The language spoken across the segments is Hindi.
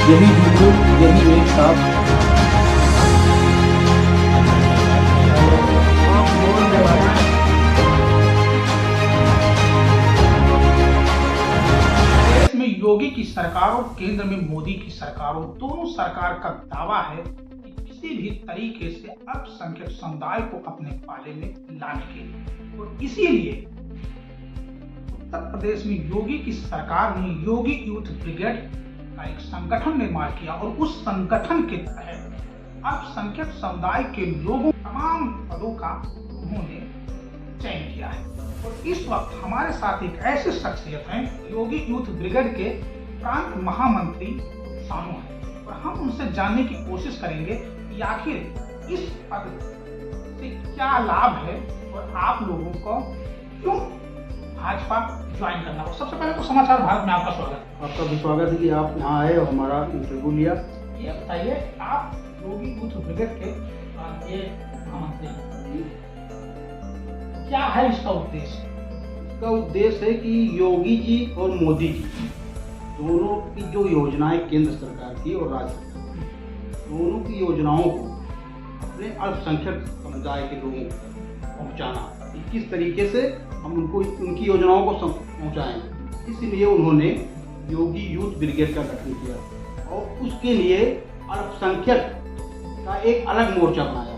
यही हिंदू, यही एक साथ। देश में योगी की सरकार और केंद्र में मोदी की सरकारों दोनों सरकार का दावा है कि किसी भी तरीके से अल्पसंख्यक समुदाय को अपने पाले में लाने के लिए, और इसीलिए उत्तर प्रदेश में योगी की सरकार ने योगी यूथ ब्रिगेड का एक संगठन निर्माण किया और उस संगठन के तहत अल्पसंख्यक समुदाय के लोगों तमाम पदों का उन्होंने चयन किया है। और इस वक्त हमारे साथ एक ऐसे शख्सियत हैं, योगी यूथ ब्रिगेड के प्रांत महामंत्री सानू हैं, और हम उनसे जानने की कोशिश करेंगे कि आखिर इस पद से क्या लाभ है और आप लोगों को क्यों भाजपा ज्वाइन करना हो। सबसे पहले तो समाचार भारत में आपका स्वागत है। आपका भी स्वागत है कि आप यहाँ आए और हमारा इंटरव्यू लिया। ये बताइए, आप योगी यूथ ब्रिगेड के प्रांतीय महामंत्री हैं, क्या है इसका उद्देश्य? इसका उद्देश्य है कि योगी जी और मोदी जी दोनों की जो योजनाएं केंद्र सरकार की और राज्य सरकार की, दोनों की योजनाओं को अपने अल्पसंख्यक समुदाय के लोगों को पहुँचाना, किस तरीके से हम उनको उनकी योजनाओं को पहुँचाएं। इसलिए उन्होंने योगी यूथ ब्रिगेड का गठन किया और उसके लिए अल्पसंख्यक का एक अलग मोर्चा बनाया।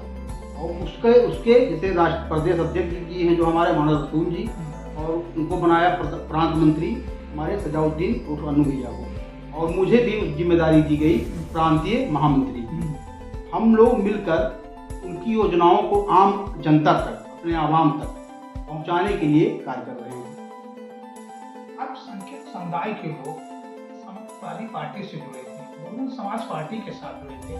और उसके जैसे राष्ट्र प्रदेश अध्यक्ष जी हैं जो हमारे मोहम्मद रसूल जी, और उनको बनाया प्रांत मंत्री हमारे सजाउद्दीन उर्फ अन्नू भैया को, और मुझे भी उस जिम्मेदारी दी गई प्रांतीय महामंत्री की। हम लोग मिलकर उनकी योजनाओं को आम जनता तक, अपने आवाम तक पहुंचाने के लिए कार्य कर रहे हैं। अल्पसंख्यक समुदाय के लोग समाजवादी पार्टी से जुड़े थे, बहुजन समाज पार्टी के साथ जुड़े थे।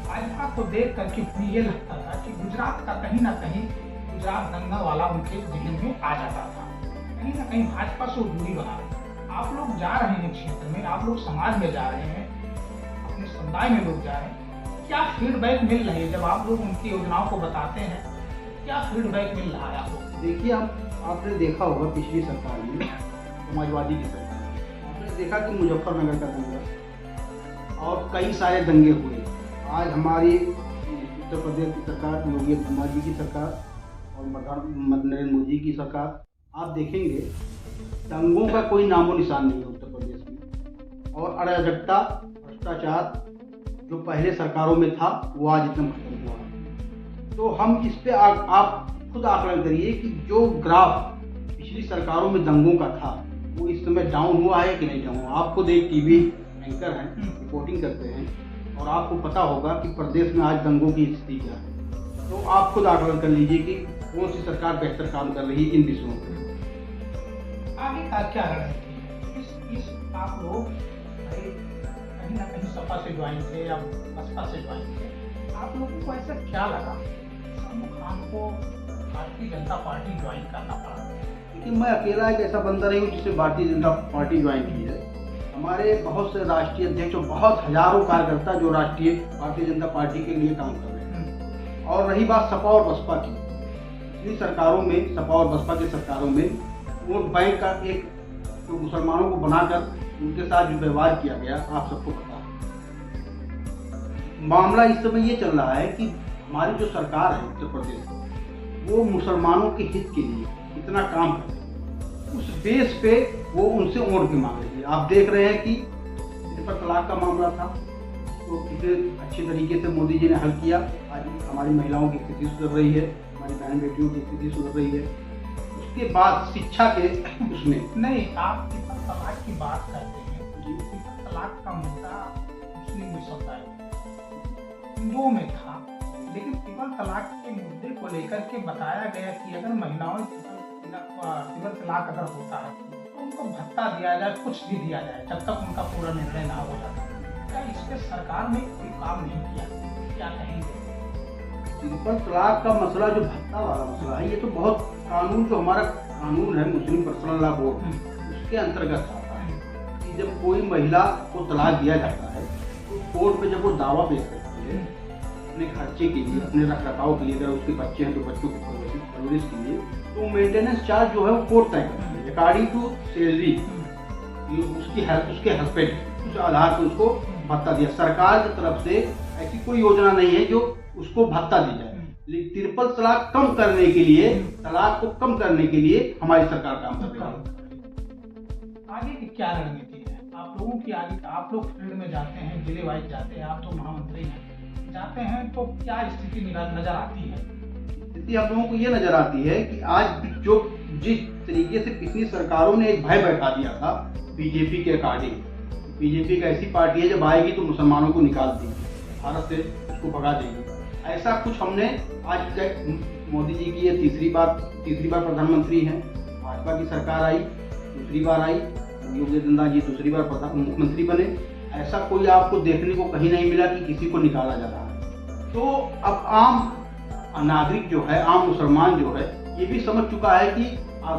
भाजपा को देख करके उन्हें ये लगता था कि गुजरात का कहीं ना कहीं गुजरात दंगा वाला उनके जहन में आ जाता था। कहीं ना कहीं भाजपा से वो दूरी बना रहे। आप लोग जा रहे हैं क्षेत्र में, आप लोग समाज में जा रहे हैं, अपने समुदाय में लोग जा रहे हैं, क्या फीडबैक मिल रही है जब आप लोग उनकी योजनाओं को बताते हैं? क्या फीडबैक मिल रहा है आप लोग? देखिए, आपने देखा होगा पिछली सरकार में, समाजवादी की सरकार, आपने देखा कि मुजफ्फरनगर का दंगा और कई सारे दंगे हुए। आज हमारी उत्तर प्रदेश की सरकार, योगी आदित्यनाथ जी की सरकार और नरेंद्र मोदी की सरकार, आप देखेंगे दंगों का कोई नामो निशान नहीं है उत्तर प्रदेश में। और अराजकता, भ्रष्टाचार जो पहले सरकारों में था वो आज एकदम खत्म हुआ। तो हम इस पे आप खुद आकलन करिए कि जो ग्राफ पिछली सरकारों में दंगों का था वो इस समय डाउन हुआ है कि नहीं डाउन हुआ। आप खुद एक टीवी एंकर हैं, रिपोर्टिंग करते हैं, और आपको पता होगा कि प्रदेश में आज दंगों की स्थिति क्या है। तो आप खुद आकलन कर लीजिए कि कौन सी सरकार बेहतर काम कर रही है इन विषयों पर। आगे का क्या रणनीति है? इस आप लोग कहीं ना कहीं सपा से ज्वाइन थे या बसपा से ज्वाइन थे, आप लोगों को ऐसा क्या लगा सानू खान को भारतीय जनता पार्टी ज्वाइन करना पड़ा? कि मैं अकेला एक ऐसा बंदा नहीं हूँ जिससे भारतीय जनता पार्टी ज्वाइन की है। हमारे बहुत से राष्ट्रीय अध्यक्ष और बहुत हजारों कार्यकर्ता जो राष्ट्रीय भारतीय जनता पार्टी के लिए काम कर रहे हैं। और रही बात सपा और बसपा की, पिछली सरकारों में सपा और बसपा की सरकारों में वोट बैंक का एक जो मुसलमानों को बनाकर उनके साथ जो व्यवहार किया गया, आप सबको पता है। मामला इस समय ये चल रहा है कि हमारी जो सरकार है उत्तर प्रदेश, वो मुसलमानों के हित के लिए इतना काम कर रही है, उस बेस पे वो उनसे वोट भी मांग रही है। आप देख रहे हैं कि ट्रिपल तलाक का मामला था, तो इसे अच्छे तरीके से मोदी जी ने हल किया। आज हमारी महिलाओं की स्थिति सुधर रही है, हमारी बहन बेटियों की स्थिति सुधर रही है। उसके बाद शिक्षा के उसमें नहीं, आप ट्रिपल तलाक की बात करते हैं, ट्रिपल तलाक का मुद्दा मुस्लिम समुदाय हिंदुओं में था, लेकिन ट्रिपल तलाक के मुद्दे को लेकर के बताया गया कि अगर महिलाओं ट्रिपल तलाक अगर होता है तो उनको भत्ता दिया जाए, कुछ भी दिया जाए, जब तक उनका पूरा निर्णय ना हो जाता। क्या इस पे सरकार ने कोई काम नहीं किया? क्या कहेंगे? ट्रिपल तलाक का मसला, जो भत्ता वाला मसला है, ये तो बहुत कानून, जो हमारा कानून है मुस्लिम पर्सनल लॉ बोर्ड, उसके अंतर्गत आता है कि जब कोई महिला को तलाक दिया जाता है तो कोर्ट में जब वो दावा पेश करती है अपने खर्चे के लिए, अपने रखरखाव के लिए, अगर उसके बच्चे हैं तो बच्चों की परवरिश के लिए, तो मेंटेनेंस चार्ज जो है वो कोर्ट तय करती है अकॉर्डिंग टू सैलरी, उसके हस्बैंड, उस आधार पर उसको भत्ता दिया। सरकार की तरफ से ऐसी कोई योजना नहीं है जो उसको भत्ता दी जाए, लेकिन ट्रिपल तलाक कम करने के लिए, तलाक को कम करने के लिए हमारी सरकार काम कर रही है। आगे की क्या रणनीति है आप लोगों की? आगे आप लोग फील्ड में जाते हैं, जिले वाइज जाते हैं, आप तो महामंत्री हैं, जाते हैं तो क्या स्थिति नजर आती है? स्थिति आप लोगों को ये नजर आती है कि आज जो जिस तरीके से पिछली सरकारों ने एक भय बैठा दिया था बीजेपी के अकॉर्डिंग, बीजेपी एक ऐसी पार्टी है जब आएगी तो मुसलमानों को निकाल देगी, भारत से उसको भगा देगी, ऐसा कुछ हमने आज तक, मोदी जी की ये तीसरी बार प्रधानमंत्री हैं, भाजपा की सरकार आई, दूसरी बार आई, योगी आदित्यनाथ जी दूसरी बार मुख्यमंत्री बने, ऐसा कोई आपको देखने को कहीं नहीं मिला कि किसी को निकाला जा रहा है। तो अब आम नागरिक जो है, आम मुसलमान जो है, ये भी समझ चुका है कि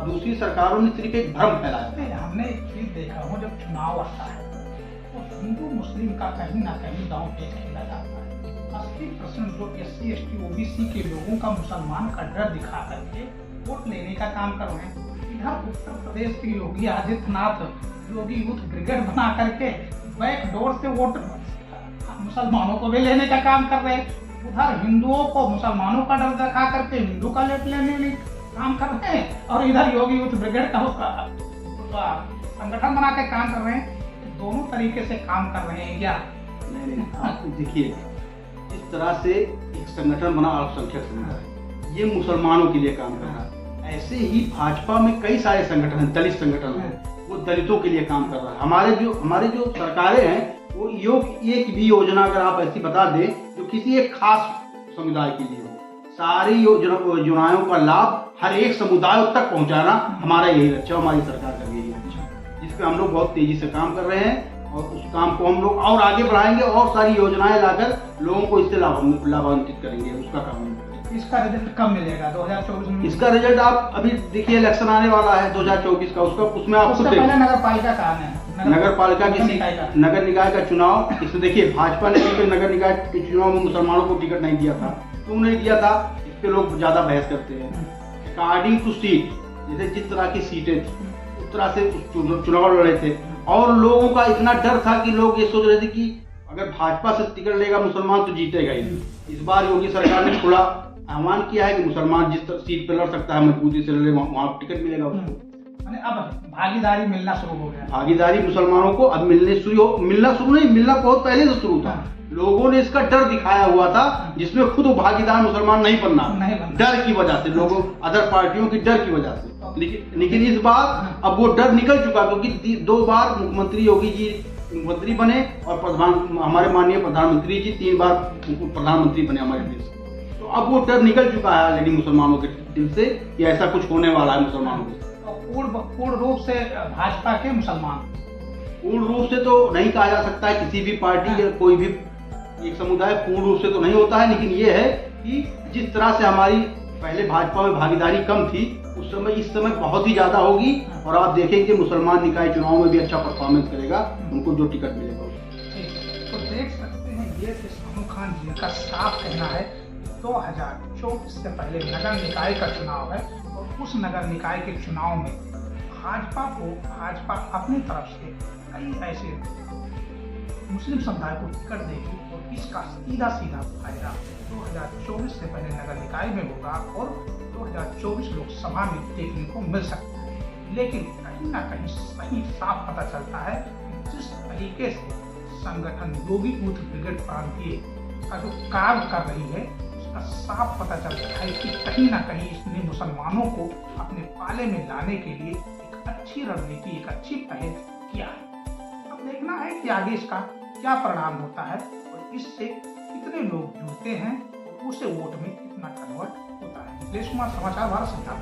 दूसरी सरकारों ने सिर्फ एक भ्रम फैलाया है। हमने एक चीज देखा हूँ, जब चुनाव आता है तो हिंदू मुस्लिम का कहीं ना कहीं दांव पेच खेला जाता है। 80% जो SC ST OBC के लोगों का मुसलमान का डर दिखा करके वोट लेने का काम कर रहे हैं। इधर उत्तर प्रदेश के योगी आदित्यनाथ योगी यूथ ब्रिगेड बना करके बैक डोर से वोट मुसलमानों को भी लेने का काम कर रहे हैं। उधर हिंदुओं को मुसलमानों का डर दिखा करके हिंदू का लेने काम कर रहे हैं, और इधर योगी यूथ ब्रिगेड का संगठन बना के काम कर रहे हैं। दोनों तरीके से काम कर रहे हैं क्या? नहीं, आप देखिए, इस तरह से एक संगठन बना अल्पसंख्यक समुदाय, ये मुसलमानों के लिए काम कर रहा है। ऐसे ही भाजपा में कई सारे संगठन हैं, दलित संगठन हैं, वो दलितों के लिए काम कर रहा है। हमारे जो सरकारें हैं वो एक भी योजना अगर आप ऐसी बता दें जो किसी एक खास समुदाय के लिए हो, सारी योजनाओं का लाभ हर एक समुदाय तक पहुंचाना हमारा यही लक्ष्य, हमारी सरकार का यही लक्ष्य है, जिस पे हम लोग बहुत तेजी से काम कर रहे हैं, और उस काम को हम लोग और आगे बढ़ाएंगे और सारी योजनाएं लाकर लोगों को इससे लाभान्वित करेंगे। उसका काम है। इसका रिजल्ट कब मिलेगा 2024 में? इसका रिजल्ट आप अभी देखिए, इलेक्शन आने वाला है 2024 का, उसमें आप खुद देखिए, नगर पालिका का आना है, नगर पालिका नगर निकाय का चुनाव। इसमें देखिए, भाजपा ने नगर निकाय के चुनाव में मुसलमानों को टिकट नहीं दिया था, क्यों नहीं दिया था, इस पे लोग ज्यादा बहस करते हैं। अकॉर्डिंग टू सीट, जैसे जिस तरह की सीटें थी उस तरह से चुनाव लड़ रहे थे, और लोगों का इतना डर था कि लोग ये सोच रहे थे कि अगर भाजपा से टिकट लेगा मुसलमान तो जीतेगा ही। इस बार योगी सरकार ने थोड़ा आह्वान किया है कि मुसलमान जिस सीट पर लड़ सकता है मजबूती से लड़े, वहाँ टिकट मिलेगा उसको। अब भागीदारी मिलना शुरू हो गया, भागीदारी मुसलमानों को अब मिलना बहुत पहले से शुरू था। लोगों ने इसका डर दिखाया हुआ था, जिसमें खुद वो भागीदार मुसलमान नहीं बनना, डर की वजह से, लोगों अदर पार्टियों की डर की वजह से। लेकिन इस बार अब वो डर निकल चुका, क्योंकि 2 बार मुख्यमंत्री योगी जी मुख्यमंत्री बने और हमारे माननीय प्रधानमंत्री जी 3 बार प्रधानमंत्री बने हमारे देश। तो अब वो डर निकल चुका है ऑलरेडी मुसलमानों के दिल से कि ऐसा कुछ होने वाला है मुसलमानों के। पूर्ण रूप से भाजपा के मुसलमान, पूर्ण रूप से तो नहीं कहा जा सकता है, किसी भी पार्टी के कोई भी एक समुदाय पूर्ण रूप से तो नहीं होता है, लेकिन ये है कि जिस तरह से हमारी पहले भाजपा में भागीदारी कम थी, उस समय इस समय बहुत ही ज्यादा होगी, और आप देखेंगे मुसलमान निकाय चुनाव में भी अच्छा परफॉर्मेंस करेगा, उनको जो टिकट मिलेगा। तो देख सकते हैं ये शाहरुख खान जी का साफ कहना है 2024 से पहले नगर निकाय का चुनाव है, और उस नगर निकाय के चुनाव में भाजपा अपनी तरफ से कई ऐसे मुस्लिम समुदाय को टिकट देगी, और इसका सीधा फायदा 2024 से पहले नगर निकाय में होगा और 2024 लोकसभा में देखने को मिल सकता है। लेकिन कहीं ना कहीं सही साफ पता चलता है कि जिस तरीके से संगठन योगी यूथ ब्रिगेड प्रांतीय का जो काम कर रही है, उसका साफ पता चलता है कि कहीं ना कहीं इसने मुसलमानों को अपने पाले में लाने के लिए एक अच्छी रणनीति, एक अच्छी पहल किया है। अब देखना है कि आगे इसका क्या परिणाम होता है, और इससे कितने लोग जुड़ते हैं और उसे वोट में कितना कन्वर्ट होता है। देश कुमार, समाचार भारत, संचार।